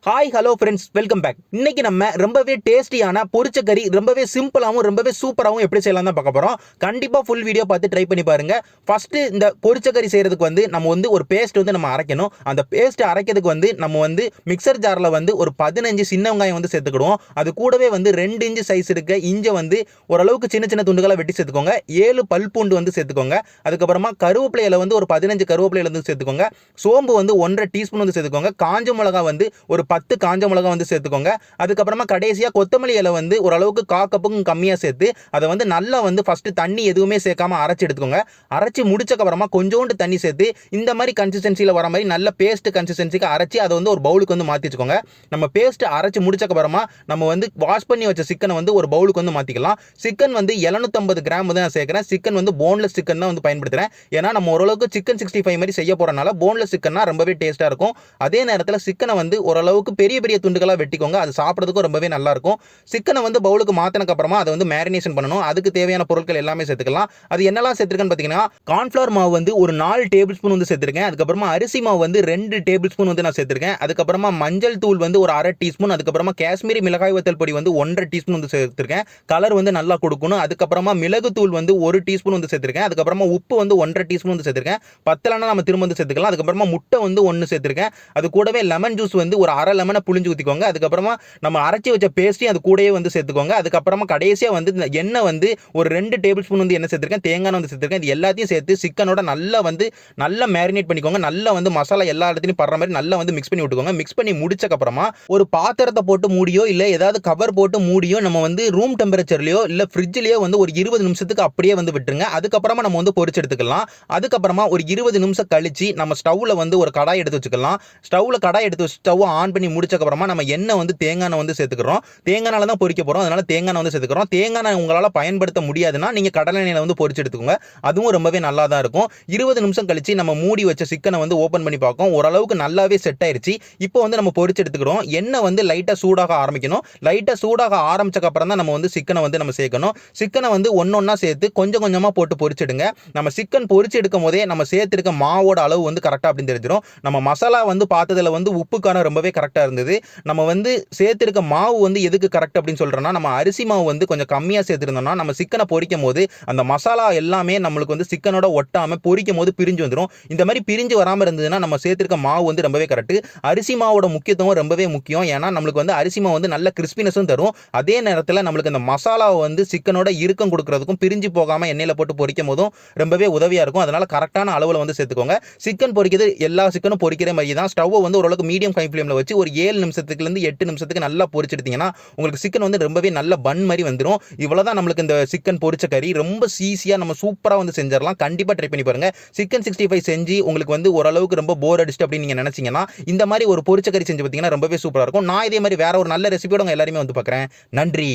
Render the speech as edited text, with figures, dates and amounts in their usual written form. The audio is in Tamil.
Hi hello friends, welcome back. இன்னைக்கு நம்ம ரொம்பவே டேஸ்டியான பொரிச்ச கறி ரொம்பவே சிம்பிளாகவும் ரொம்பவே சூப்பராகவும் எப்படி செய்யலாம் தான் பார்க்க போகிறோம். கண்டிப்பாக ஃபுல் வீடியோ பார்த்து ட்ரை பண்ணி பாருங்க. ஃபர்ஸ்ட் இந்த பொரிச்ச கறி செய்யறதுக்கு நம்ம ஒரு பேஸ்ட் நம்ம அரைக்கணும். அந்த பேஸ்ட் அரைக்கிறதுக்கு நம்ம மிக்சர் ஜாரில் ஒரு 15 சின்ன வெங்காயம் சேர்த்துக்கிடுவோம். அது கூடவே 2 இன்ச் சைஸ் இருக்க இஞ்சை ஓரளவுக்கு சின்ன சின்ன துண்டுகளை வெட்டி சேர்த்துக்கோங்க. 7 பல் பூண்டு சேர்த்துக்கோங்க. அதுக்கப்புறமா கருவேப்பிலையில ஒரு 15 கருவேப்பிலையில சேர்த்துக்கோங்க. சோம்பு 1.5 டீஸ்பூன் சேர்த்துக்கோங்க. காஞ்ச மிளகா ஒரு 10 காஞ்ச மிளகா சேர்த்துக்கோங்க. அதுக்கப்புறமா கடைசியா கொத்தமல்லி இலை ஓரளவுக்கு கப்புக்கும் கம்மியா சேர்த்து அதை நல்லா ஃபர்ஸ்ட் தண்ணி எதுவுமே சேர்க்காம அரைச்சு எடுத்துக்கோங்க. அரைச்சு முடிச்சக்கு அப்புறமா கொஞ்சோண்டு தண்ணி சேர்த்து இந்த மாதிரி கன்சிஸ்டன்சில வர மாதிரி நல்ல பேஸ்ட் கன்சிஸ்டன்சிக்கு அரைச்சு அதை ஒரு பவுலுக்கு மாத்தி வச்சுக்கோங்க. நம்ம பேஸ்ட் அரைச்சு முடிச்சக்கு அப்புறமா நம்ம வாஷ் பண்ணி வச்ச சிக்கனை ஒரு பவுலுக்கு மாத்திக்கலாம். சிக்கன் 750 கிராம் தான் சேர்க்கிறேன். சிக்கன் போன்லெஸ் சிக்கன் தான் பயன்படுத்துறேன். ஏன்னா நம்ம ஓரளவுக்கு சிக்கன் 65 மாதிரி செய்ய போறனால போன்லெஸ் சிக்கன்னா ரொம்பவே டேஸ்டா இருக்கும். அதே நேரத்தில் சிக்கனை ஓரளவுக்கு பெரிய பெரிய துண்டுகளா வெட்டிக்கோங்க. அது சாப்பிடுறதுக்கு ரொம்பவே நல்லா இருக்கும். சிக்கனை பவுலுக்கு மாத்தினக்கு அப்புறமா அதை மேரினேஷன் பண்ணணும். அதுக்கு தேவையான பொருட்கள் எல்லாமே சேர்த்துக்கலாம். அது என்னெல்லாம் சேர்த்திருக்கேன்னு பார்த்தீங்கன்னா, கார்ன்ஃபிளவர் மாவு ஒரு 4 டேபிள் ஸ்பூன் சேர்த்திருக்கேன். அதுக்கப்புறமா அரிசி மாவு 2 டேபிள் ஸ்பூன் நான் சேர்த்திருக்கேன். அதுக்கப்புறமா மஞ்சள் தூள் ஒரு 1/2 டீஸ்பூன். அதுக்கப்புறமா காஷ்மீரி மிளகாய் வத்தல் பொடி 1.5 டீஸ்பூன் சேர்த்திருக்கேன். கலர் நல்லா கொடுக்கணும். அதுக்கப்புறமா மிளகு தூள் 1 டீஸ்பூன் சேர்த்திருக்கேன். அதுக்கப்புறமா உப்பு 1.5 டீஸ்பூன் சேர்த்திருக்கேன். பத்தலன்னா நம்ம திரும்ப சேர்த்துக்கலாம். அதுக்கப்புறமா முட்டை 1 சேர்த்திருக்கேன். அது கூடவே லெமன் ஜூஸ் ஒரு அரை லெமனை புளிஞ்சு ஊற்றிக்கோங்க. அதுக்கப்புறமா நம்ம அரைச்சி வச்ச பேஸ்ட்டையும் அது கூடவே சேர்த்துக்கோங்க. அதுக்கப்புறமா கடைசியா எண்ணெய் ஒரு 2 டேபிள் ஸ்பூன் எண்ணெய் சேர்த்திருக்கேன். தேங்காய் சேர்த்திருக்கேன். இது எல்லாத்தையும் சேர்த்து சிக்கனோட நல்லா மேரினேட் பண்ணிக்கோங்க. நல்லா மசாலா எல்லா இடத்துலையும் படுற மாதிரி நல்லா மிக்ஸ் பண்ணி விட்டுக்கோங்க. மிக்ஸ் பண்ணி முடிச்சக்கு அப்புறமா ஒரு பாத்திரத்தை போட்டு மூடியோ இல்ல ஏதாவது கவர் போட்டு மூடியோ நம்ம ரூம் டெம்பரேச்சர்லயோ இல்ல ஃப்ரிட்ஜ்லயோ ஒரு 20 நிமிஷத்துக்கு அப்படியே விட்டுருங்க. அதுக்கப்புறமா நம்ம பொரிச்சு எடுத்துக்கலாம். அதுக்கப்புறமா ஒரு 20 நிமிஷம் கழிச்சு நம்ம ஸ்டவ்ல ஒரு கடாய் எடுத்து வச்சுக்கலாம். ஸ்டவ்ல கடாய் எடுத்து ஸ்டவ் ஆன் பண்ணி முடிச்சக்கு அப்புறமா நம்ம எண்ணெய் தேங்காய் சேர்த்துக்கிறோம். தேங்காய்னால தான் பொரிக்க போறோம். அதனால தேங்காய் சேர்த்துக்கிறோம். தேங்காய் உங்களால பயன்படுத்த முடியாதுன்னா நீங்க கடலை எண்ணெயில பொரிச்சு எடுத்துக்கோங்க. அதுவும் ரொம்பவே நல்லா தான் இருக்கும். 20 நிமிஷம் கழிச்சு நம்ம மூடி வச்ச சிக்கனை ஓபன் பண்ணி பார்ப்போம். ஓரளவுக்கு நல்லாவே செட் ஆயிருச்சு. இப்போ நம்ம பொரிச்சு எடுத்துக்கிறோம். எண்ணெய் லைட்டா சூடாக ஆரம்பிக்கணும். லைட்டா சூடாக ஆரம்பிச்சக்கு அப்புறம் தான் நம்ம சிக்கனை நம்ம சேர்க்கணும். சிக்கனை ஒன்னொன்னா சேர்த்து கொஞ்சம் கொஞ்சமா போட்டு பொரிச்சிடுங்க. நம்ம சிக்கன் பொரிச்சு எடுக்கும் போதே நம்ம சேர்த்திருக்க மாவோட அளவு கரெக்டா அப்படின்னு தெரிஞ்சிடும். நம்ம மசாலா பார்த்ததுல உப்பு காரம் ரொம்பவே கரெக்டா இருந்தது. நம்ம சேர்த்திருக்க மாவு எதுக்கு கரெக்ட் அப்படின்னு சொல்றோம்னா, நம்ம அரிசி மாவு கொஞ்சம் கம்மியா சேர்த்திருந்தோம்னா நம்ம சிக்கனை பொரிக்கும் போது அந்த மசாலா எல்லாமே நம்மளுக்கு சிக்கனோட ஒட்டாம பொரிக்கும் போது பிரிஞ்சு வந்துடும். இந்த மாதிரி பிரிஞ்சு வராம இருந்ததுன்னா நம்ம சேர்த்திருக்க மாவு ரொம்பவே கரெக்ட். அரிசி மாவோட முக்கியத்துவம் ரொம்பவே முக்கியம். ஏன்னா நம்மளுக்கு அரிசி மாவு நல்ல கிறிஸ்பினஸும் தரும். அதே நேரத்தில் நம்மளுக்கு அந்த மசாலாவை சிக்கனோட இறுக்கம் கொடுக்கறதுக்கும் பிரிஞ்சு போகாம எண்ணெயில போட்டு பொரிக்கும் போதும் ரொம்பவே உதவியா இருக்கும். அதனால கரெக்டான அளவுல சேர்த்துக்கோங்க. சிக்கன் பொரிக்கிறது எல்லா சிக்கனும் பொரிக்கிற மாதிரி தான். ஸ்டவ் ஓரளவுக்கு மீடியம் ஹை ஃப்ளேம்ல வச்சு ஒரு 7 நிமிஷத்துக்கு இருந்து 8 நிமிஷத்துக்கு நல்லா பொரிச்செடுத்தீங்கன்னா உங்களுக்கு சிக்கன் ரொம்பவே நல்ல பன் மாதிரி வந்துடும். இவ்வளவுதான் நம்மளுக்கு இந்த சிக்கன் பொரிச்ச கறி ரொம்ப ஈஸியா நம்ம சூப்பரா செஞ்சிடலாம். கண்டிப்பா ட்ரை பண்ணி பாருங்க. சிக்கன் 65 செஞ்சு உங்களுக்கு ஓரளவுக்கு ரொம்ப போர் அடிச்சிட்டு அப்படின்னு நீங்க நினைச்சீங்கன்னா இந்த மாதிரி ஒரு பொரிச்ச கறி செஞ்சு பார்த்தீங்கன்னா ரொம்பவே சூப்பரா இருக்கும். நான் இதே மாதிரி வேற ஒரு நல்ல ரெசிபியோட எல்லாருமே பார்க்குறேன். நன்றி.